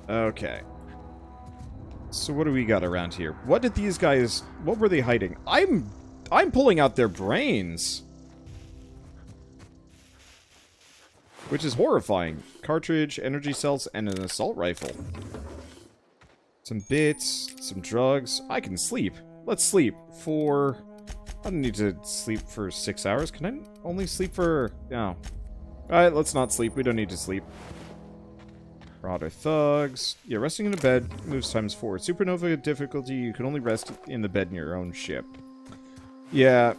Okay. So what do we got around here? What did these guys... What were they hiding? I'm pulling out their brains. Which is horrifying. Cartridge, energy cells, and an assault rifle. Some bits, some drugs. I can sleep. Let's sleep for... I don't need to sleep for 6 hours. Can I only sleep for... No. Alright, let's not sleep. We don't need to sleep. Marauder thugs. Yeah, resting in a bed moves times 4. Supernova difficulty, you can only rest in the bed in your own ship. Yeah,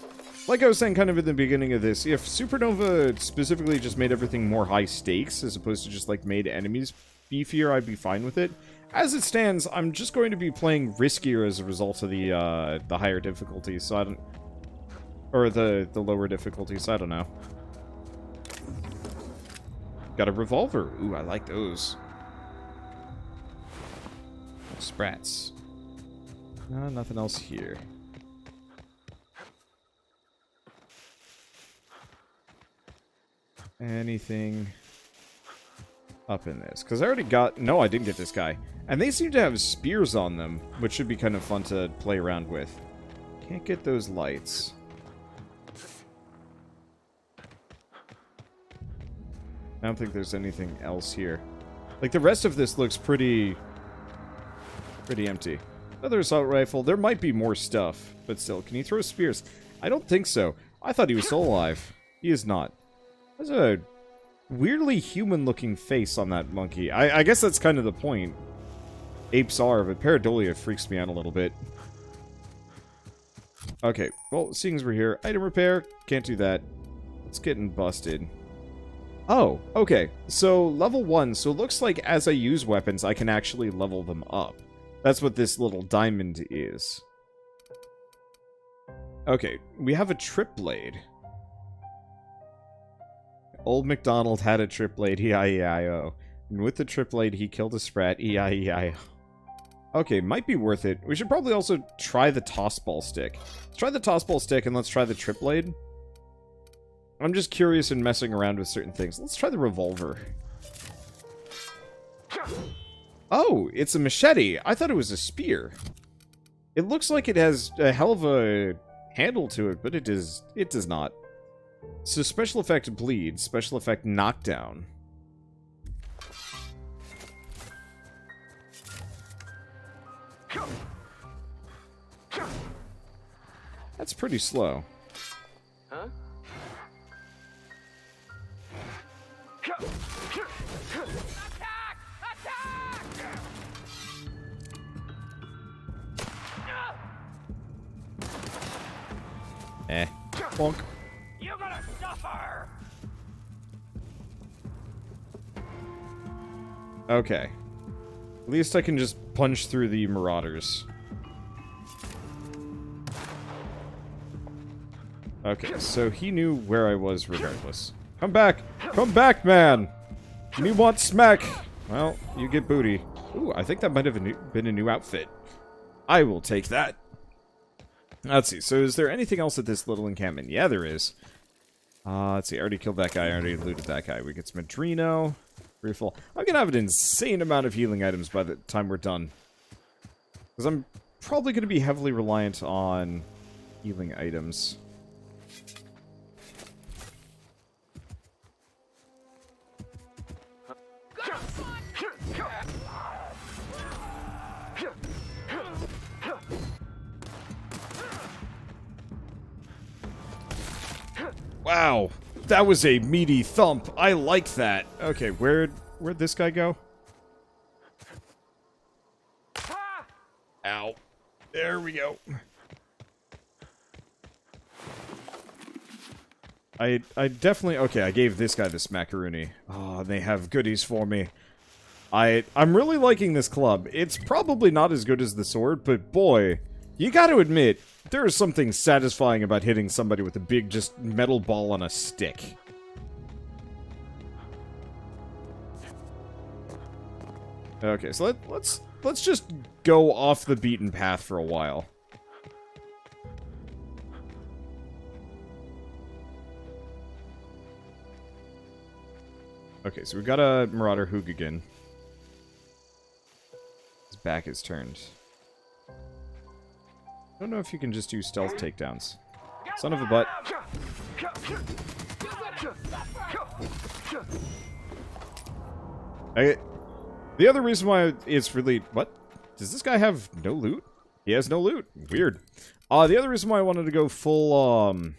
like I was saying kind of in the beginning of this, if Supernova specifically just made everything more high stakes, as opposed to just, like, made enemies beefier, I'd be fine with it. As it stands, I'm just going to be playing riskier as a result of the higher difficulty, so I don't... Or the lower difficulty, so I don't know. Got a revolver. Ooh, I like those. Sprats. Nothing else here. Anything up in this? Because I already got... No, I didn't get this guy. And they seem to have spears on them, which should be kind of fun to play around with. Can't get those lights. I don't think there's anything else here. Like, the rest of this looks pretty empty. Another assault rifle. There might be more stuff, but still. Can he throw spears? I don't think so. I thought he was still alive. He is not. There's a weirdly human-looking face on that monkey. I guess that's kind of the point. Apes are, but pareidolia freaks me out a little bit. Okay, well, seeing as we're here, item repair. Can't do that. It's getting busted. Oh, okay. So, level 1. So, it looks like as I use weapons, I can actually level them up. That's what this little diamond is. Okay, we have a trip blade. Old MacDonald had a trip blade, E-I-E-I-O. And with the trip blade, he killed a sprat, E-I-E-I-O. Okay, might be worth it. We should probably also try the toss ball stick. Let's try the toss ball stick and let's try the trip blade. I'm just curious and messing around with certain things. Let's try the revolver. Oh, it's a machete. I thought it was a spear. It looks like it has a hell of a handle to it, but it does not. So special effect bleed, special effect knockdown. That's pretty slow. Huh? Attack! Attack! Bonk. You're gonna suffer! Okay. At least I can just punch through the Marauders. Okay, so he knew where I was regardless. Come back! Come back, man! You want smack! Well, you get booty. Ooh, I think that might have been a new outfit. I will take that. Let's see, so is there anything else at this little encampment? Yeah, there is. Let's see, I already killed that guy, I already looted that guy. We get some Adreno. Refill. I'm gonna have an insane amount of healing items by the time we're done. Because I'm probably gonna be heavily reliant on healing items. Wow, that was a meaty thump. I like that. Okay, where'd this guy go? Ow. There we go. I definitely... Okay, I gave this guy the smackaroonie. Oh, they have goodies for me. I'm really liking this club. It's probably not as good as the sword, but boy, you gotta admit, there is something satisfying about hitting somebody with a big, just metal ball on a stick. Okay, so let's just go off the beaten path for a while. Okay, so we got a Marauder Hoog again. back is turned. I don't know if you can just do stealth takedowns. Son of a butt. The other reason why it's really... What? Does this guy have no loot? He has no loot. Weird. The other reason why I wanted to go full,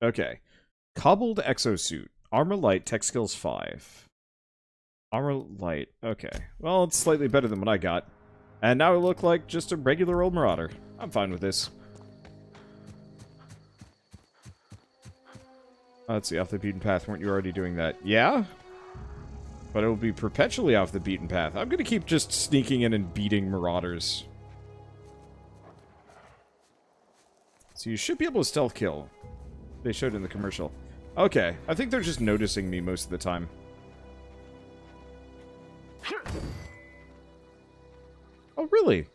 Okay. Cobbled exosuit. Armor light, tech skills 5. Armor light. Okay. Well, it's slightly better than what I got. And now I look like just a regular old Marauder. I'm fine with this. Let's see, off the beaten path. Weren't you already doing that? Yeah? But it will be perpetually off the beaten path. I'm gonna keep just sneaking in and beating Marauders. So you should be able to stealth kill. They showed in the commercial. Okay, I think they're just noticing me most of the time. Oh, really?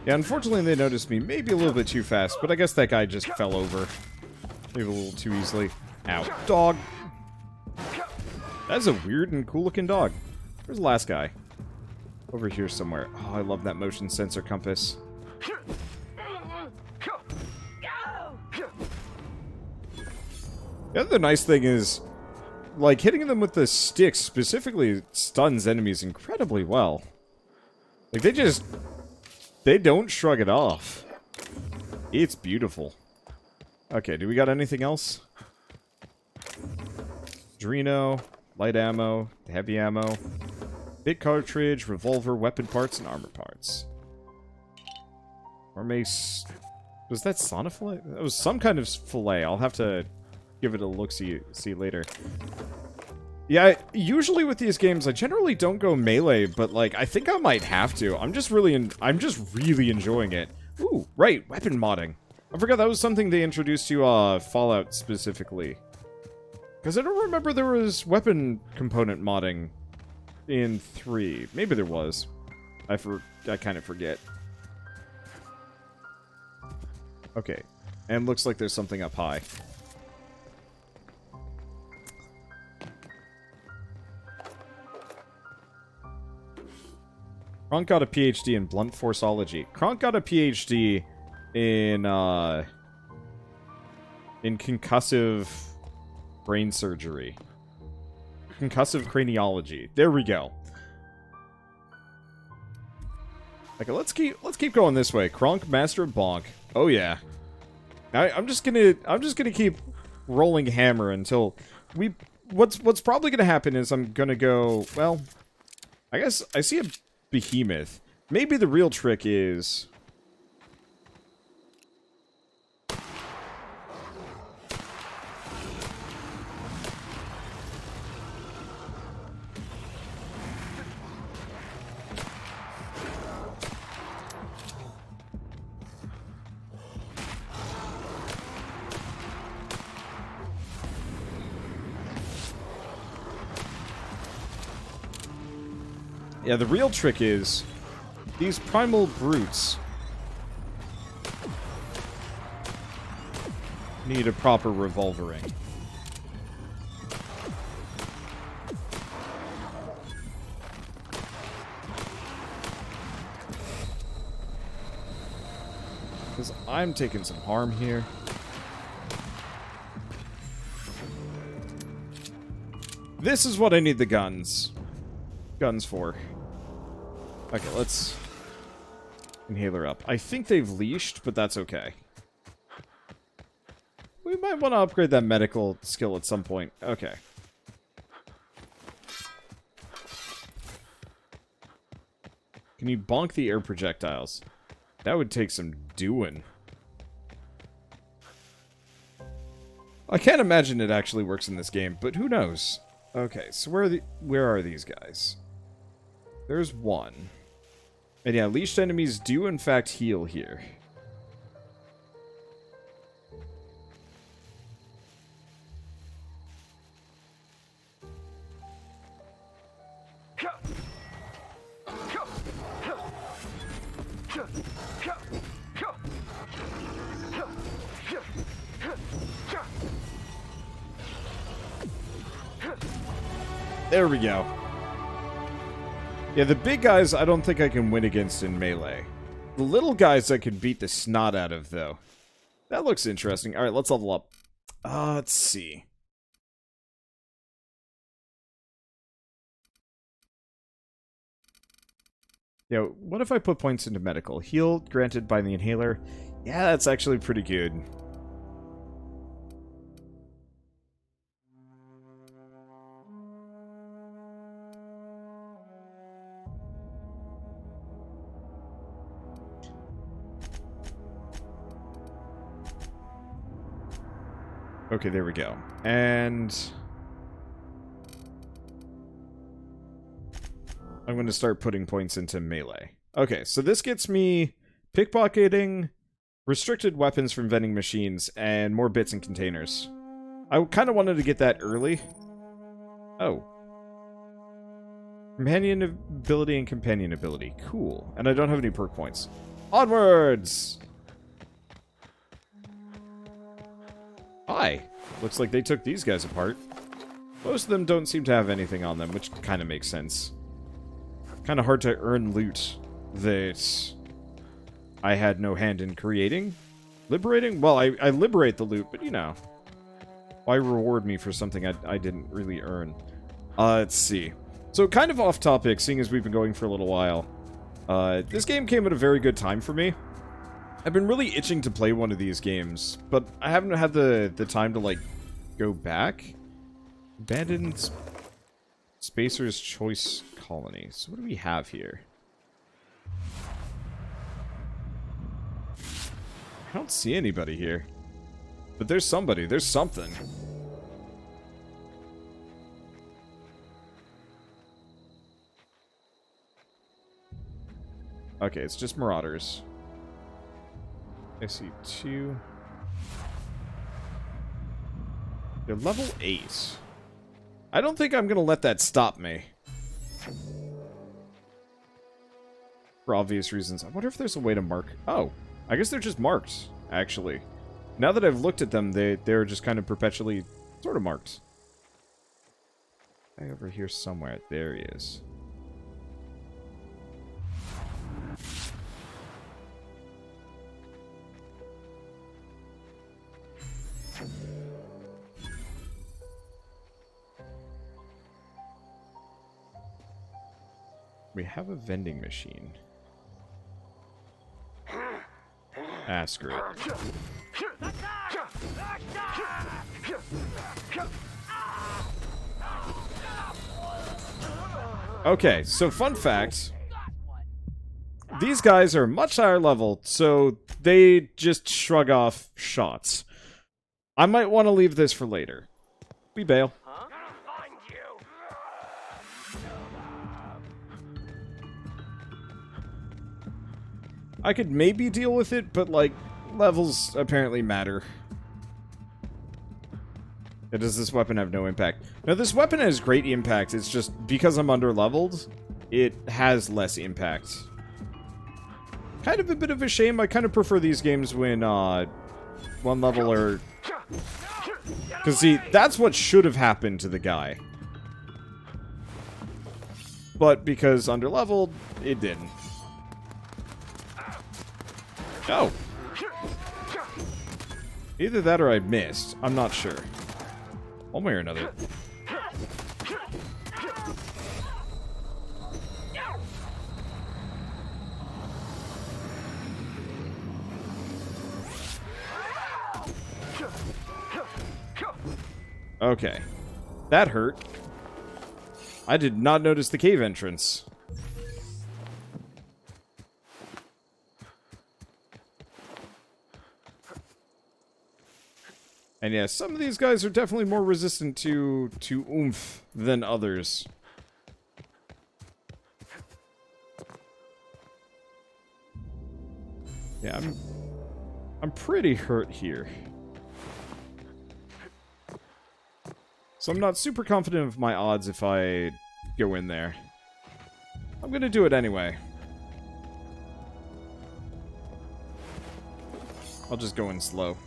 Yeah, unfortunately they noticed me maybe a little bit too fast, but I guess that guy just fell over. Maybe a little too easily. Ow. Dog! That's a weird and cool looking dog. Where's the last guy? Over here somewhere. Oh, I love that motion sensor compass. The other nice thing is, like, hitting them with the sticks specifically stuns enemies incredibly well. Like, they don't shrug it off. It's beautiful. Okay, do we got anything else? Drino, light ammo, heavy ammo, big cartridge, revolver, weapon parts, and armor parts. Or mace... Was that sonofillet? That was some kind of fillet. I'll have to give it a look-see later. Yeah, usually with these games, I generally don't go melee, but, like, I think I might have to. I'm just really enjoying it. Ooh, right, weapon modding. I forgot that was something they introduced to, Fallout specifically. Because I don't remember there was weapon component modding in 3. Maybe there was. I kind of forget. Okay, and looks like there's something up high. Kronk got a PhD in blunt forceology. Kronk got a PhD in concussive brain surgery. Concussive craniology. There we go. Okay, let's keep going this way. Kronk, master of bonk. Oh yeah. I'm just gonna keep rolling hammer until we. What's probably gonna happen is I'm gonna go. Well, I guess I see a behemoth. Maybe the real trick is... Yeah, the real trick is these primal brutes need a proper revolvering. Because I'm taking some harm here. This is what I need the guns for. Okay, let's inhaler up. I think they've leashed, but that's okay. We might want to upgrade that medical skill at some point. Okay. Can you bonk the air projectiles? That would take some doing. I can't imagine it actually works in this game, but who knows? Okay, so where are these guys? There's one. And yeah, leashed enemies do in fact heal here. There we go. Yeah, the big guys I don't think I can win against in melee. The little guys I can beat the snot out of, though. That looks interesting. Alright, let's level up. Let's see. Yeah, what if I put points into medical? Heal granted by the inhaler. Yeah, that's actually pretty good. Okay, there we go. And I'm going to start putting points into melee. Okay, so this gets me pickpocketing, restricted weapons from vending machines, and more bits and containers. I kind of wanted to get that early. Oh. Companion ability and companion ability. Cool. And I don't have any perk points. Onwards! Hi. Looks like they took these guys apart. Most of them don't seem to have anything on them, which kind of makes sense. Kind of hard to earn loot that I had no hand in creating. Liberating? Well, I liberate the loot, but you know. Why reward me for something I didn't really earn? Let's see. So kind of off topic, seeing as we've been going for a little while. This game came at a very good time for me. I've been really itching to play one of these games, but I haven't had the time to, like, go back. Abandoned Spacer's Choice Colony. So what do we have here? I don't see anybody here. But there's somebody. There's something. Okay, it's just Marauders. I see 2. They're level 8. I don't think I'm going to let that stop me. For obvious reasons. I wonder if there's a way to mark... Oh, I guess they're just marked, actually. Now that I've looked at them, they're just kind of perpetually sort of marked. Guy over here somewhere. There he is. We have a vending machine. Ah, screw it. Okay, so fun fact. These guys are much higher level, so they just shrug off shots. I might want to leave this for later. We bail. I could maybe deal with it, but, like, levels apparently matter. Yeah, does this weapon have no impact? No, this weapon has great impact. It's just, because I'm under-leveled, it has less impact. Kind of a bit of a shame. I kind of prefer these games when, one level or... Because, see, that's what should have happened to the guy. But because under-leveled, it didn't. Oh. Either that or I missed. I'm not sure. One way or another. Okay. That hurt. I did not notice the cave entrance. And yeah, some of these guys are definitely more resistant to oomph than others. Yeah, I'm pretty hurt here. So I'm not super confident of my odds if I go in there. I'm gonna do it anyway. I'll just go in slow.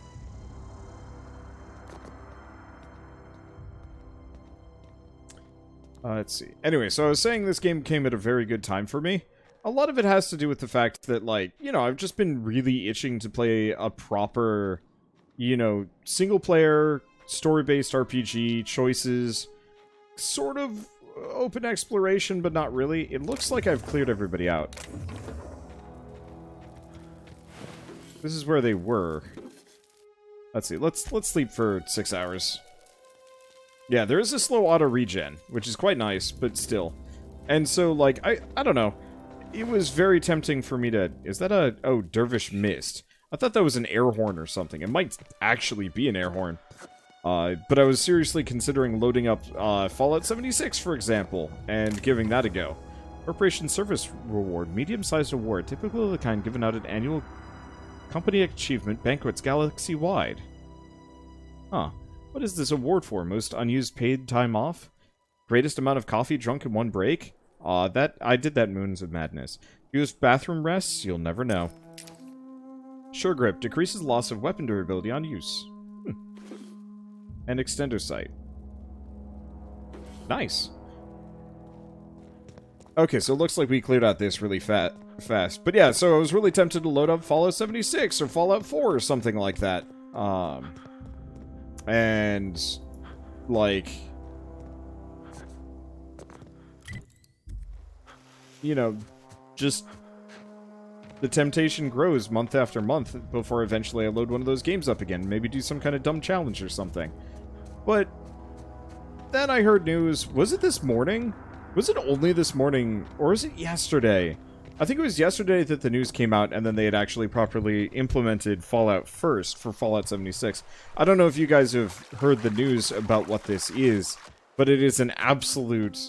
Let's see. Anyway, so I was saying this game came at a very good time for me. A lot of it has to do with the fact that, like, you know, I've just been really itching to play a proper, you know, single-player, story-based RPG, choices, sort of open exploration, but not really. It looks like I've cleared everybody out. This is where they were. Let's see. Let's sleep for 6 hours. Yeah, there is a slow auto regen, which is quite nice, but still. And so, like, I don't know. It was very tempting for me to... Is that a... Oh, Dervish Mist. I thought that was an air horn or something. It might actually be an air horn. But I was seriously considering loading up Fallout 76, for example, and giving that a go. Corporation Service Reward. Medium-sized award. Typically of the kind given out at annual company achievement banquets galaxy-wide. Huh. What is this award for? Most unused paid time off? Greatest amount of coffee drunk in one break? I did that Moons of Madness. Used bathroom rests? You'll never know. Sure Grip. Decreases loss of weapon durability on use. And Extender Sight. Nice. Okay, so it looks like we cleared out this really fast. But yeah, so I was really tempted to load up Fallout 76 or Fallout 4 or something like that. And, like, you know, just the temptation grows month after month before eventually I load one of those games up again. Maybe do some kind of dumb challenge or something. But then I heard news. Was it this morning? Was it only this morning? Or was it yesterday? I think it was yesterday that the news came out and then they had actually properly implemented Fallout First for Fallout 76. I don't know if you guys have heard the news about what this is, but it is an absolute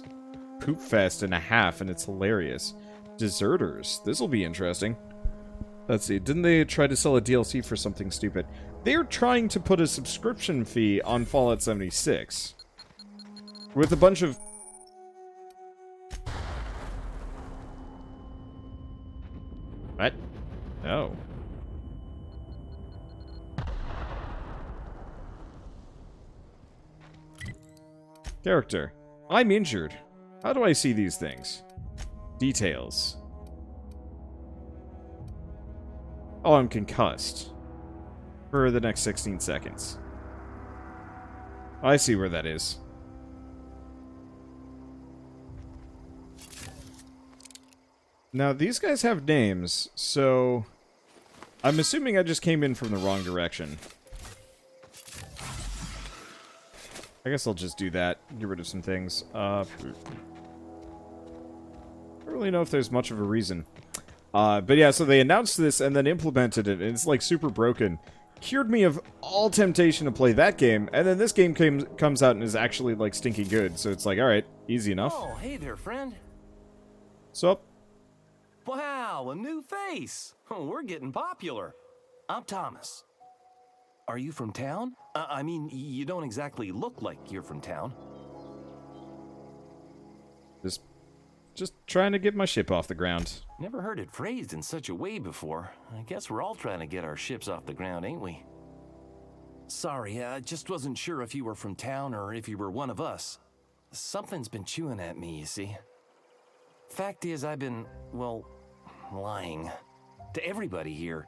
poop fest and a half, and it's hilarious. Deserters. This will be interesting. Let's see. Didn't they try to sell a DLC for something stupid? They're trying to put a subscription fee on Fallout 76. With a bunch of... What? No. Character. I'm injured. How do I see these things? Details. Oh, I'm concussed. For the next 16 seconds. I see where that is. Now, these guys have names, so... I'm assuming I just came in from the wrong direction. I guess I'll just do that. Get rid of some things. I don't really know if there's much of a reason. But yeah, so they announced this and then implemented it, and it's like super broken. Cured me of all temptation to play that game, and then this game comes out and is actually like stinking good, so it's like, alright, easy enough. Oh, hey there, friend. So, Wow, a new face. Oh, we're getting popular. I'm Thomas. Are you from town? I mean, you don't exactly look like you're from town. just trying to get my ship off the ground. Never heard it phrased in such a way before. I guess we're all trying to get our ships off the ground, ain't we? Sorry, I just wasn't sure if you were from town or if you were one of us. Something's been chewing at me, you see. Fact is, I've been, well, lying. To everybody here.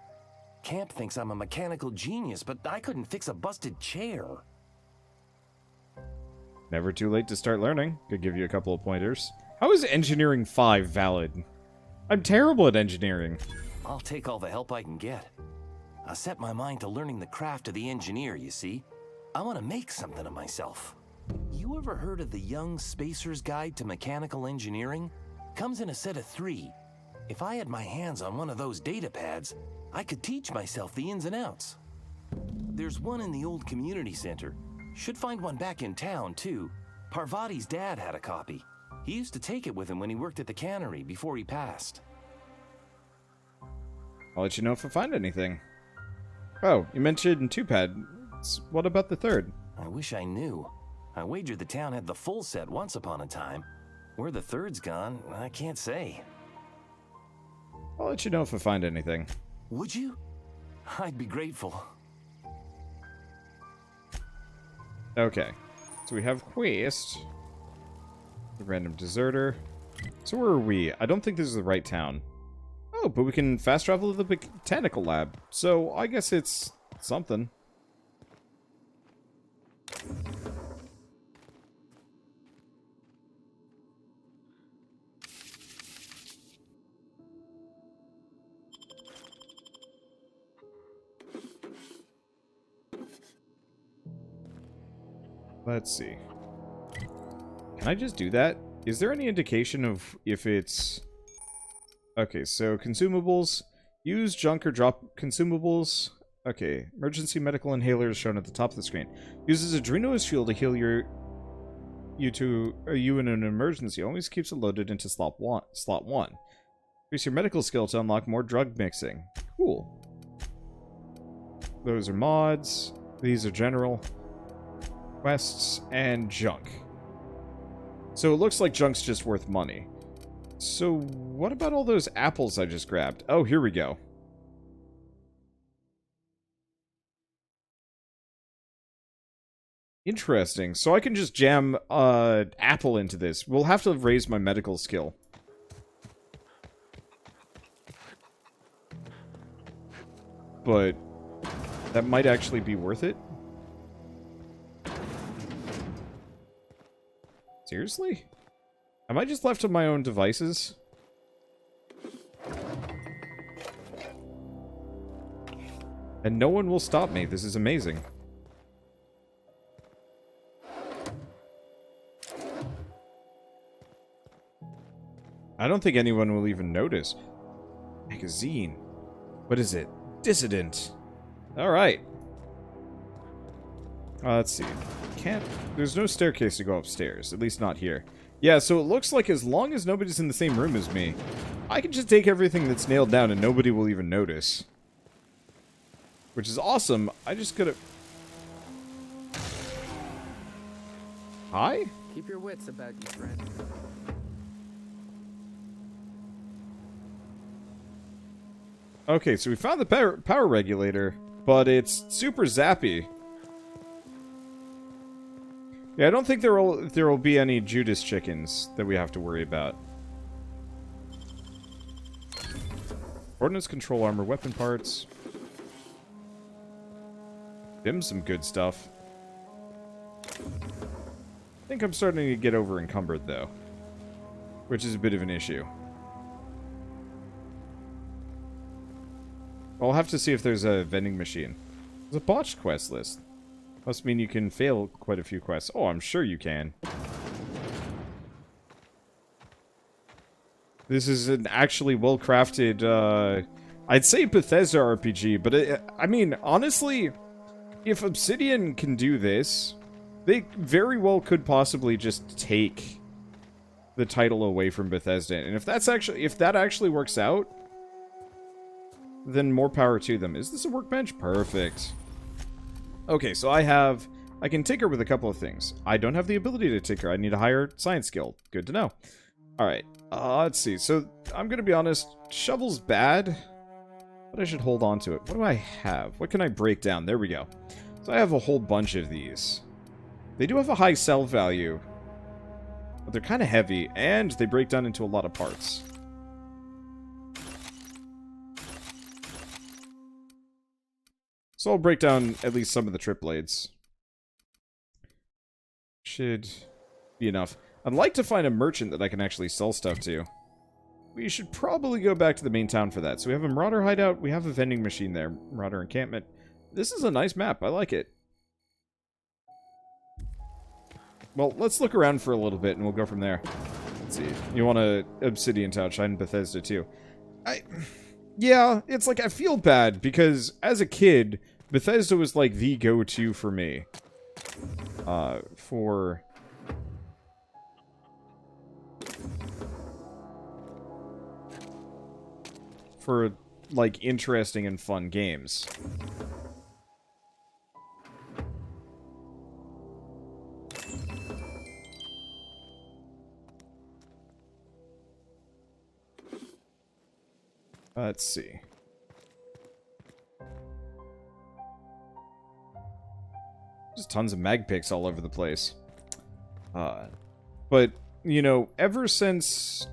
Kemp thinks I'm a mechanical genius, but I couldn't fix a busted chair. Never too late to start learning. Could give you a couple of pointers. How is Engineering 5 valid? I'm terrible at engineering. I'll take all the help I can get. I set my mind to learning the craft of the engineer, you see. I want to make something of myself. You ever heard of the Young Spacer's Guide to Mechanical Engineering? Comes in a set of 3. If I had my hands on one of those data pads, I could teach myself the ins and outs. There's one in the old community center. Should find one back in town, too. Parvati's dad had a copy. He used to take it with him when he worked at the cannery before he passed. I'll let you know if I find anything. Oh, you mentioned 2-pad. What about the 3rd? I wish I knew. I wagered the town had the full set once upon a time. Where the 3rd's gone, I can't say. I'll let you know if I find anything. Would you? I'd be grateful. Okay. So we have quest. The random deserter. So where are we? I don't think this is the right town. Oh, but we can fast travel to the botanical lab. So I guess it's something. Let's see. Can I just do that? Is there any indication of if it's... Okay, so consumables. Use junk or drop consumables. Okay, emergency medical inhaler is shown at the top of the screen. Uses Adreno as fuel to heal you in an emergency. Always keeps it loaded into slot one. Increase your medical skill to unlock more drug mixing. Cool. Those are mods. These are general. Quests and junk. So it looks like junk's just worth money. So what about all those apples I just grabbed? Oh, here we go. Interesting. So I can just jam apple into this. We'll have to raise my medical skill. But that might actually be worth it. Seriously? Am I just left to my own devices? And no one will stop me. This is amazing. I don't think anyone will even notice. Magazine. What is it? Dissident. Alright. Let's see. There's no staircase to go upstairs. At least not here. Yeah, so it looks like as long as nobody's in the same room as me, I can just take everything that's nailed down and nobody will even notice. Which is awesome. I just gotta... Hi? Keep your wits about you, friend. Okay, so we found the power regulator, but it's super zappy. Yeah, I don't think there will be any Judas chickens that we have to worry about. Ordnance control armor, weapon parts. Them's some good stuff. I think I'm starting to get over encumbered though, which is a bit of an issue. I'll have to see if there's a vending machine. There's a botched quest list. Must mean you can fail quite a few quests. Oh, I'm sure you can. This is an actually well-crafted, I'd say Bethesda RPG, but I mean, honestly, if Obsidian can do this, they very well could possibly just take the title away from Bethesda. And if that actually works out, then more power to them. Is this a workbench? Perfect. Okay, so I can tinker with a couple of things. I don't have the ability to tinker. I need a higher science skill. Good to know. Alright, let's see. So, I'm gonna be honest, shovel's bad, but I should hold on to it. What do I have? What can I break down? There we go. So I have a whole bunch of these. They do have a high sell value, but they're kind of heavy, and they break down into a lot of parts. So I'll break down at least some of the trip blades. Should be enough. I'd like to find a merchant that I can actually sell stuff to. We should probably go back to the main town for that. So we have a Marauder hideout. We have a vending machine there. Marauder encampment. This is a nice map. I like it. Well, let's look around for a little bit and we'll go from there. Let's see. You want a Obsidian touch? I'm Bethesda too. Yeah, it's like I feel bad because as a kid, Bethesda was like the go-to for me. For like interesting and fun games. Let's see. Just tons of mag picks all over the place. But, you know, ever since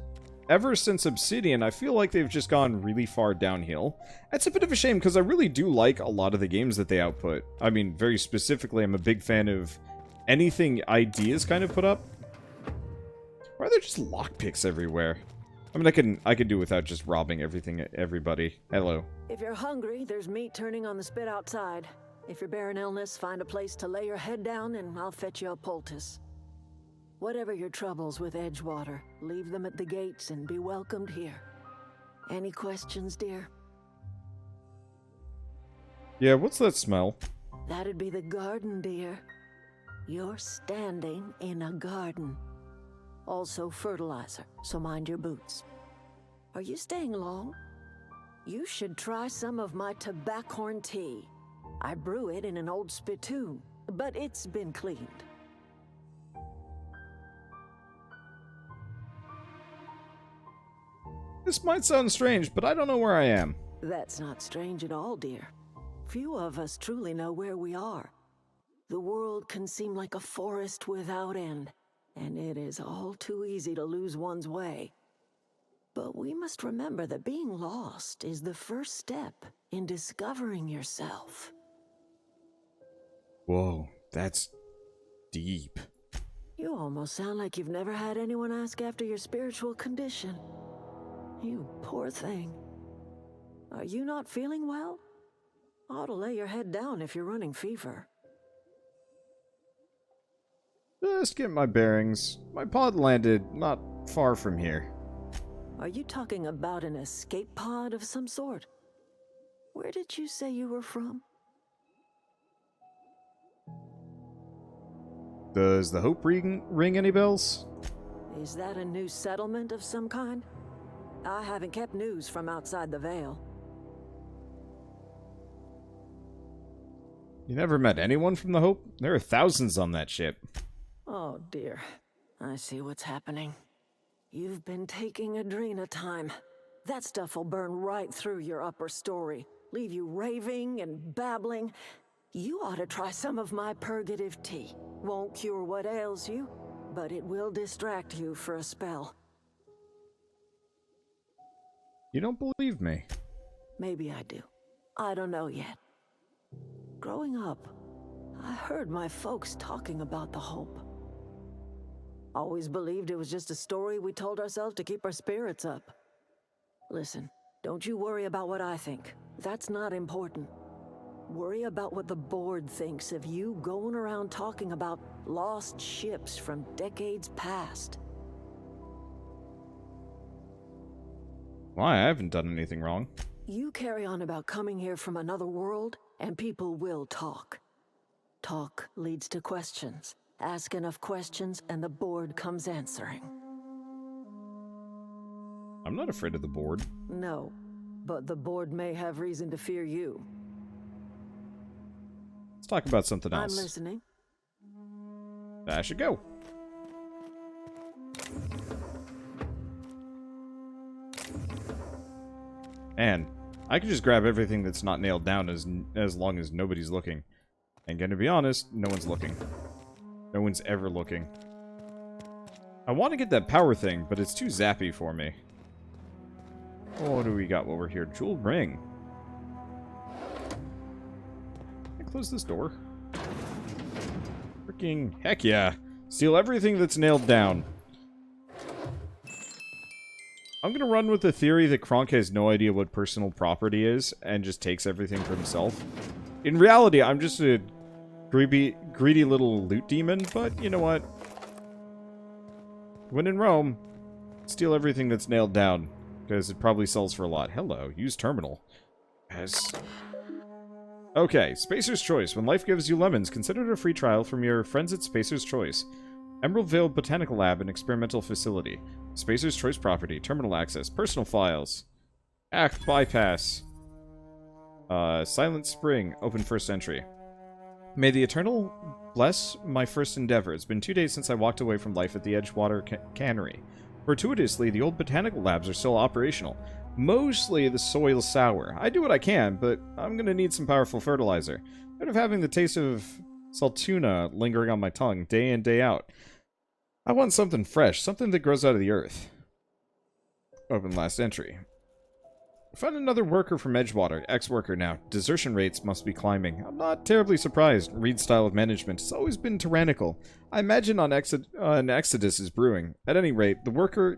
Obsidian, I feel like they've just gone really far downhill. That's a bit of a shame, because I really do like a lot of the games that they output. I mean, very specifically, I'm a big fan of anything Ideas kind of put up. Why are there just lockpicks everywhere? I mean, I could do without just robbing everybody. Hello. If you're hungry, there's meat turning on the spit outside. If you're bearing illness, find a place to lay your head down and I'll fetch you a poultice. Whatever your troubles with Edgewater, leave them at the gates and be welcomed here. Any questions, dear? Yeah, what's that smell? That'd be the garden, dear. You're standing in a garden. Also fertilizer, so mind your boots. Are you staying long? You should try some of my tobaccorn tea. I brew it in an old spittoon, but it's been cleaned. This might sound strange, but I don't know where I am. That's not strange at all, dear. Few of us truly know where we are. The world can seem like a forest without end, and it is all too easy to lose one's way. But we must remember that being lost is the first step in discovering yourself. Whoa, that's deep. You almost sound like you've never had anyone ask after your spiritual condition. You poor thing. Are you not feeling well? Ought to lay your head down if you're running fever. Just get my bearings. My pod landed not far from here. Are you talking about an escape pod of some sort? Where did you say you were from? Does the Hope ring any bells? Is that a new settlement of some kind? I haven't kept news from outside the Veil. You never met anyone from the Hope? There are thousands on that ship. Oh dear, I see what's happening. You've been taking Adrena time. That stuff will burn right through your upper story, leave you raving and babbling. You ought to try some of my purgative tea. Won't cure what ails you, but it will distract you for a spell. You don't believe me. Maybe I do. I don't know yet. Growing up, I heard my folks talking about the Hope. Always believed it was just a story we told ourselves to keep our spirits up. Listen, don't you worry about what I think. That's not important. Worry about what the board thinks of you going around talking about lost ships from decades past. Why? I haven't done anything wrong. You carry on about coming here from another world, and people will talk. Talk leads to questions. Ask enough questions, and the board comes answering. I'm not afraid of the board. No, but the board may have reason to fear you. Let's talk about something else. I'm listening. I should go. And I could just grab everything that's not nailed down as long as nobody's looking. And gonna be honest, no one's looking. No one's ever looking. I want to get that power thing, but it's too zappy for me. Oh, what do we got while we're here? Jeweled ring. Can I close this door? Freaking heck yeah. Steal everything that's nailed down. I'm gonna run with the theory that Kronk has no idea what personal property is and just takes everything for himself. In reality, I'm just a greedy little loot demon, but you know what? When in Rome, steal everything that's nailed down, because it probably sells for a lot. Hello, use terminal. Yes. Okay, Spacer's Choice. When life gives you lemons, consider it a free trial from your friends at Spacer's Choice. Emerald Vale Botanical Lab and Experimental Facility. Spacer's Choice property. Terminal access. Personal files. Act bypass. Silent Spring. Open first entry. May the Eternal bless my first endeavor. It's been 2 days since I walked away from life at the Edgewater Cannery. Fortuitously, the old botanical labs are still operational. Mostly the soil's sour. I do what I can, but I'm gonna need some powerful fertilizer. Instead of having the taste of Saltuna lingering on my tongue day in, day out. I want something fresh, something that grows out of the earth. Open last entry. Found another worker from Edgewater, ex-worker now. Desertion rates must be climbing. I'm not terribly surprised. Reed's style of management has always been tyrannical. I imagine an exodus is brewing. At any rate, the worker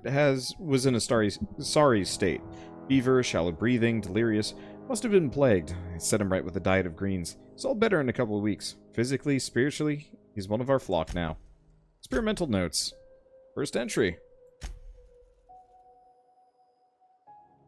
was in a sorry state. Fever, shallow breathing, delirious. Must have been plagued. I set him right with a diet of greens. He's all better in a couple of weeks. Physically, spiritually, he's one of our flock now. Experimental notes. First entry.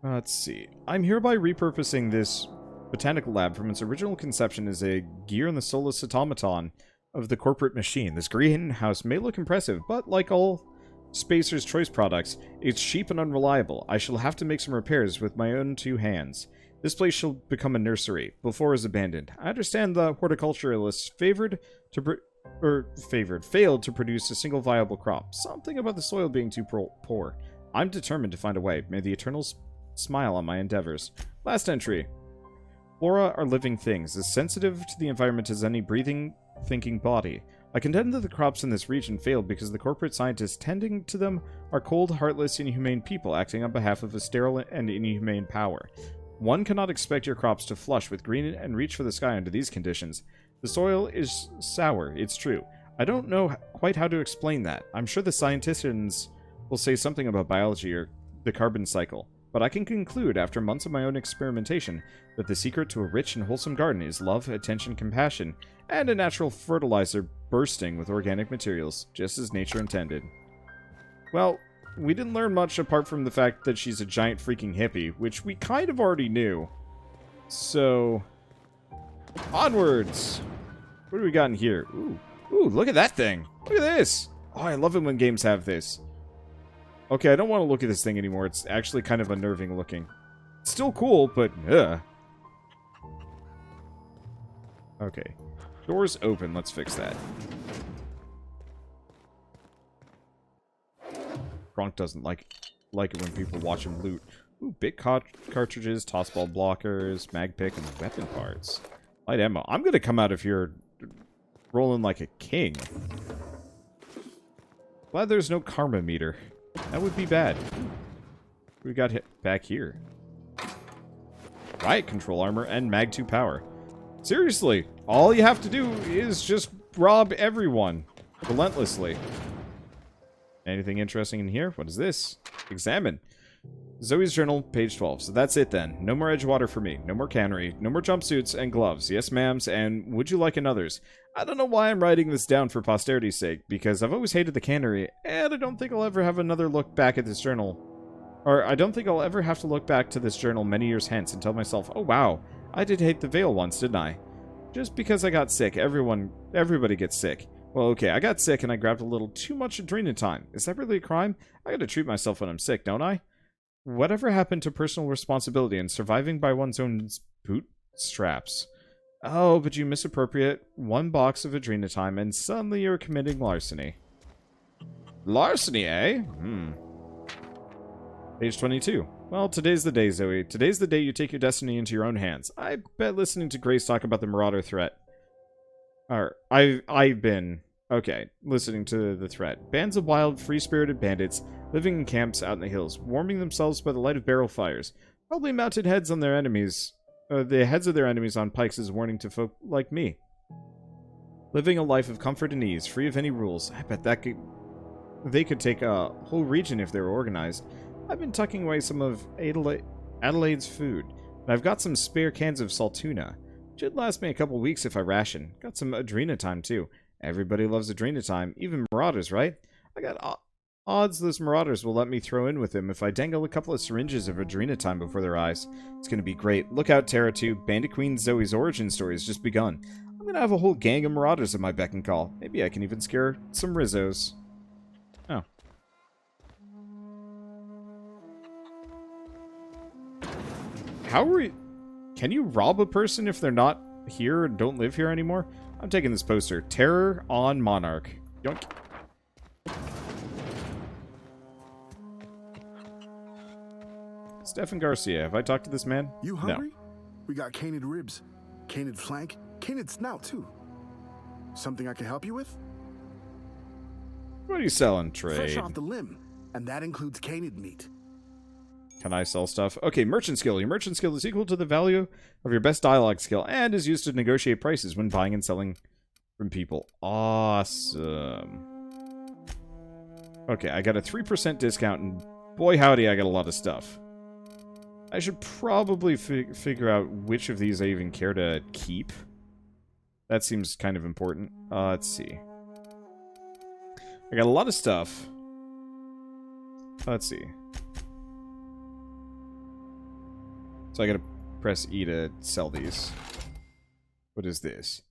Let's see. I'm hereby repurposing this botanical lab from its original conception as a gear in the soulless automaton of the corporate machine. This greenhouse may look impressive, but like all Spacer's Choice products, it's cheap and unreliable. I shall have to make some repairs with my own two hands. This place shall become a nursery. Before it was abandoned. I understand the horticulturalists failed to produce a single viable crop. Something about the soil being too poor. I'm determined to find a way. May the Eternals smile on my endeavors. Last entry. Flora are living things, as sensitive to the environment as any breathing, thinking body. I contend that the crops in this region failed because the corporate scientists tending to them are cold, heartless, inhumane people acting on behalf of a sterile and inhumane power. One cannot expect your crops to flush with green and reach for the sky under these conditions. The soil is sour, it's true. I don't know quite how to explain that. I'm sure the scientists will say something about biology or the carbon cycle. But I can conclude, after months of my own experimentation, that the secret to a rich and wholesome garden is love, attention, compassion, and a natural fertilizer bursting with organic materials, just as nature intended. Well, we didn't learn much apart from the fact that she's a giant freaking hippie, which we kind of already knew. So, onwards! What do we got in here? Ooh, look at that thing! Look at this! Oh, I love it when games have this. Okay, I don't want to look at this thing anymore. It's actually kind of unnerving looking. It's still cool, but ugh. Okay. Doors open. Let's fix that. Gronk doesn't like it when people watch him loot. Ooh, bit cartridges, tossball blockers, mag pick, and weapon parts. Light ammo. I'm gonna come out of here rolling like a king. Glad there's no karma meter. That would be bad. We got hit back here. Riot control armor and mag 2 power. Seriously, all you have to do is just rob everyone relentlessly. Anything interesting in here? What is this? Examine. Zoe's journal, page 12. So that's it then. No more Edgewater for me. No more cannery. No more jumpsuits and gloves. Yes, ma'ams, and would you like another's? I don't know why I'm writing this down for posterity's sake, because I've always hated the cannery, and I don't think I'll ever have another look back at this journal. Or, I don't think I'll ever have to look back to this journal many years hence and tell myself, oh wow, I did hate the veil once, didn't I? Just because I got sick, everybody gets sick. Well, okay, I got sick and I grabbed a little too much adrenatime. Is that really a crime? I gotta treat myself when I'm sick, don't I? Whatever happened to personal responsibility and surviving by one's own bootstraps? Oh, but you misappropriate one box of adrenatime and suddenly you're committing larceny. Larceny, eh? Page 22. Well, today's the day, Zoe. Today's the day you take your destiny into your own hands. I bet listening to Grace talk about the Marauder threat. I've been... Okay, listening to the threat. Bands of wild, free-spirited bandits living in camps out in the hills, warming themselves by the light of barrel fires. Probably mounted heads on their enemies... the heads of their enemies on pikes as warning to folk like me. Living a life of comfort and ease, free of any rules. I bet they could take a whole region if they were organized. I've been tucking away some of Adelaide's food, and I've got some spare cans of saltuna. Should last me a couple weeks if I ration. Got some adrenatime too. Everybody loves adrenatime, even Marauders, right? I got odds those Marauders will let me throw in with them if I dangle a couple of syringes of adrenatime before their eyes. It's gonna be great. Look out, Terra 2. Bandit Queen Zoe's origin story has just begun. I'm gonna have a whole gang of Marauders at my beck and call. Maybe I can even scare some Rizzos. Oh. How are we... Can you rob a person if they're not here and don't live here anymore? I'm taking this poster. Terror on Monarch. Yoink. Stefan Garcia, have I talked to this man? You hungry? No. We got canid ribs, canid flank, canid snout too. Something I can help you with? What are you selling? Fresh Trade. off the limb, and that includes canid meat. Can I sell stuff? Okay, merchant skill. Your merchant skill is equal to the value of your best dialogue skill and is used to negotiate prices when buying and selling from people. Awesome. Okay, I got a 3% discount, and boy howdy, I got a lot of stuff. I should probably figure out which of these I even care to keep. That seems kind of important. Let's see. I got a lot of stuff. Let's see. So I gotta press E to sell these. What is this?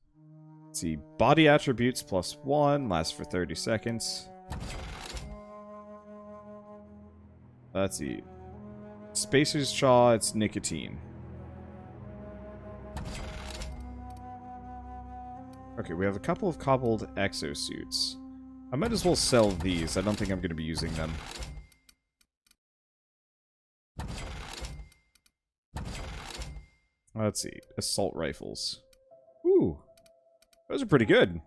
Let's see. Body attributes +1. Lasts for 30 seconds. Let's see. Spacer's Chaw, it's nicotine. Okay, we have a couple of cobbled exosuits. I might as well sell these. I don't think I'm going to be using them. Let's see. Assault rifles. Ooh. Those are pretty good.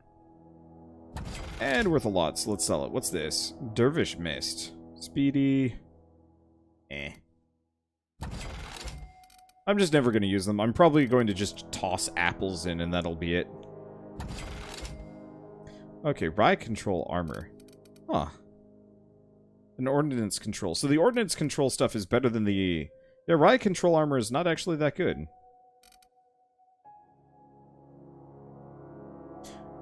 And worth a lot, so let's sell it. What's this? Dervish Mist. Speedy. Eh. I'm just never going to use them. I'm probably going to just toss apples in and that'll be it. Okay, riot control armor. Huh. An ordnance control. So the ordnance control stuff is better than the... Yeah, riot control armor is not actually that good.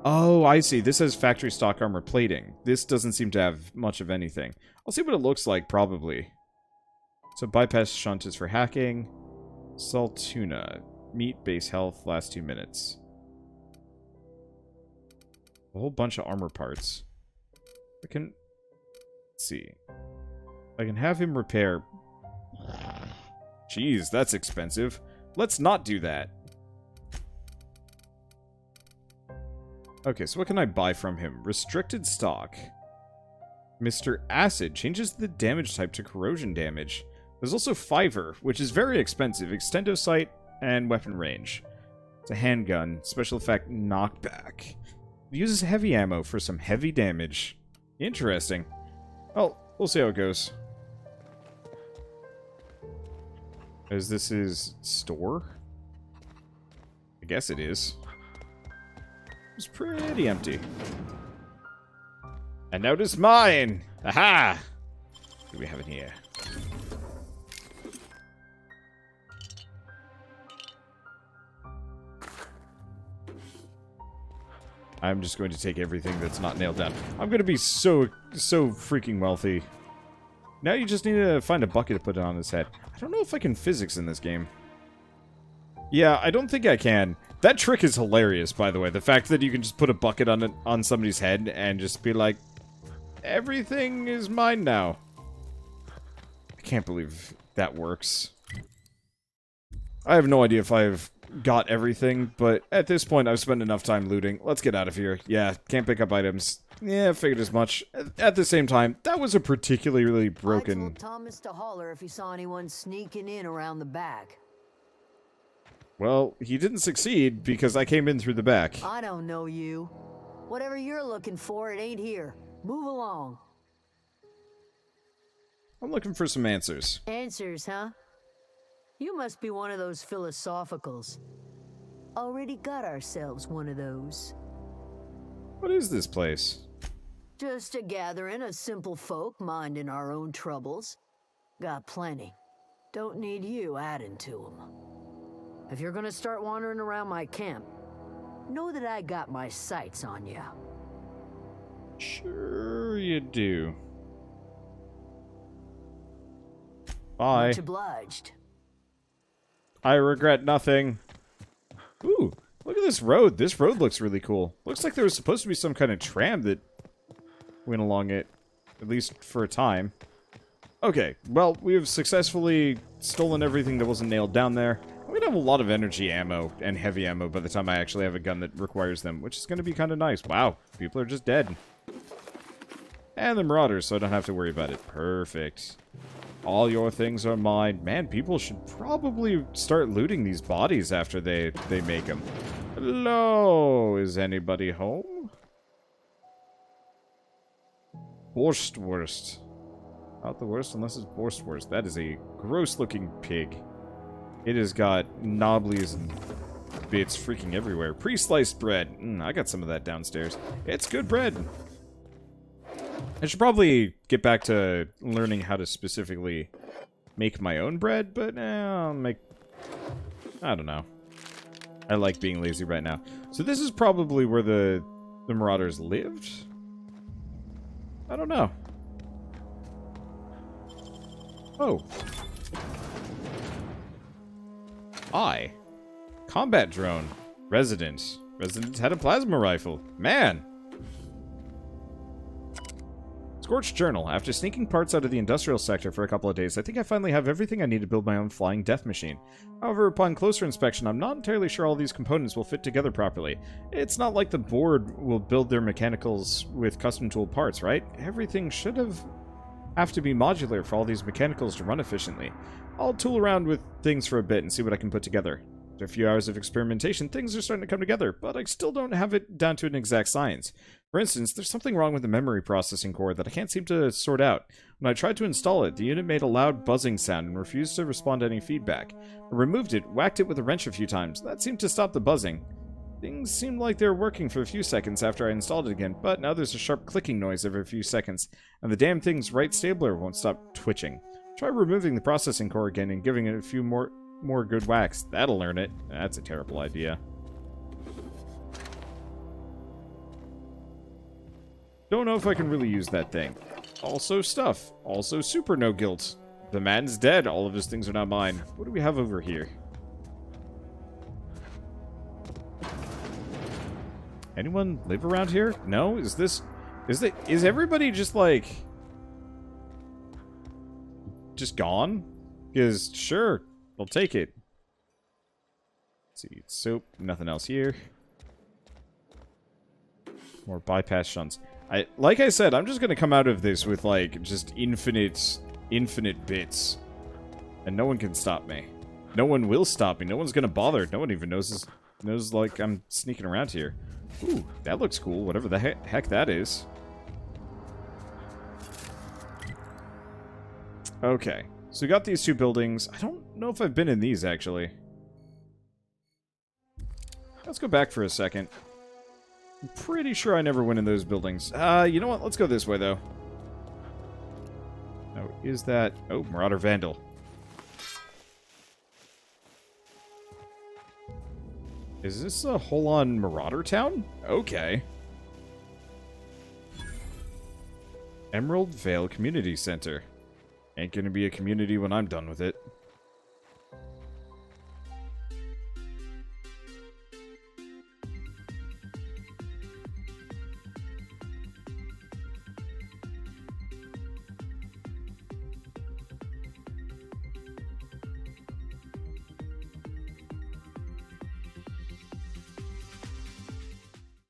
Oh, I see. This has factory stock armor plating. This doesn't seem to have much of anything. I'll see what it looks like, probably. So bypass shunt is for hacking. Salt tuna. Meat base health last 2 minutes. A whole bunch of armor parts. I can... Let's see. I can have him repair... Jeez, that's expensive. Let's not do that. Okay, so what can I buy from him? Restricted stock. Mr. Acid changes the damage type to corrosion damage. There's also Fiver, which is very expensive. Extendo sight and weapon range. It's a handgun. Special effect knockback. It uses heavy ammo for some heavy damage. Interesting. Well, we'll see how it goes. As this is store? I guess it is. It's pretty empty. And now it is mine! Aha! What do we have in here? I'm just going to take everything that's not nailed down. I'm going to be so freaking wealthy. Now you just need to find a bucket to put it on his head. I don't know if I can physics in this game. Yeah, I don't think I can. That trick is hilarious, by the way. The fact that you can just put a bucket on somebody's head and just be like, everything is mine now. I can't believe that works. I have no idea if I've got everything, but at this point I've spent enough time looting. Let's get out of here. Yeah, can't pick up items. Yeah, figured as much. At the same time, that was a particularly broken... I told Thomas to holler if he saw anyone sneaking in around the back. Well, he didn't succeed because I came in through the back. I don't know you. Whatever you're looking for, it ain't here. Move along. I'm looking for some answers. Answers, huh? You must be one of those philosophicals. Already got ourselves one of those. What is this place? Just a gathering of simple folk minding our own troubles. Got plenty. Don't need you adding to them. If you're gonna start wandering around my camp, know that I got my sights on you. Sure you do. Bye. Much obliged. I regret nothing. Ooh, look at this road. This road looks really cool. Looks like there was supposed to be some kind of tram that went along it, at least for a time. Okay, well, we have successfully stolen everything that wasn't nailed down there. I'm going to have a lot of energy ammo and heavy ammo by the time I actually have a gun that requires them, which is going to be kind of nice. Wow, people are just dead. And the Marauders, so I don't have to worry about it. Perfect. All your things are mine. Man, people should probably start looting these bodies after they make them. Hello, is anybody home? Borstwurst. Not the worst unless it's Borstwurst. That is a gross-looking pig. It has got knobblies and bits freaking everywhere. Pre-sliced bread. I got some of that downstairs. It's good bread. I should probably get back to learning how to specifically make my own bread, but I'll make... I don't know. I like being lazy right now. So this is probably where the Marauders lived? I don't know. Oh. Combat drone. Resident. Resident had a plasma rifle. Man! Scorched Journal. After sneaking parts out of the industrial sector for a couple of days, I think I finally have everything I need to build my own flying death machine. However, upon closer inspection, I'm not entirely sure all these components will fit together properly. It's not like the board will build their mechanicals with custom tool parts, right? Everything should have to be modular for all these mechanicals to run efficiently. I'll tool around with things for a bit and see what I can put together. After a few hours of experimentation, things are starting to come together, but I still don't have it down to an exact science. For instance, there's something wrong with the memory processing core that I can't seem to sort out. When I tried to install it, the unit made a loud buzzing sound and refused to respond to any feedback. I removed it, whacked it with a wrench a few times. That seemed to stop the buzzing. Things seemed like they were working for a few seconds after I installed it again, but now there's a sharp clicking noise every few seconds, and the damn thing's right stabler won't stop twitching. Try removing the processing core again and giving it a few more good whacks. That'll learn it. That's a terrible idea. Don't know if I can really use that thing. Also stuff. Also super no guilt. The man's dead. All of his things are not mine. What do we have over here? Anyone live around here? No? Is everybody just like... just gone? Because, sure, I'll take it. Let's see, soap, nothing else here. More bypass shunts. Like I said, I'm just gonna come out of this with, like, just infinite bits. And no one can stop me. No one will stop me. No one's gonna bother. No one even knows, like, I'm sneaking around here. Ooh, that looks cool, whatever the heck that is. Okay, so we got these two buildings. I don't know if I've been in these, actually. Let's go back for a second. I'm pretty sure I never went in those buildings. You know what? Let's go this way, though. Oh, is that... oh, Marauder Vandal. Is this a whole-on Marauder town? Okay. Emerald Vale Community Center. Ain't gonna be a community when I'm done with it.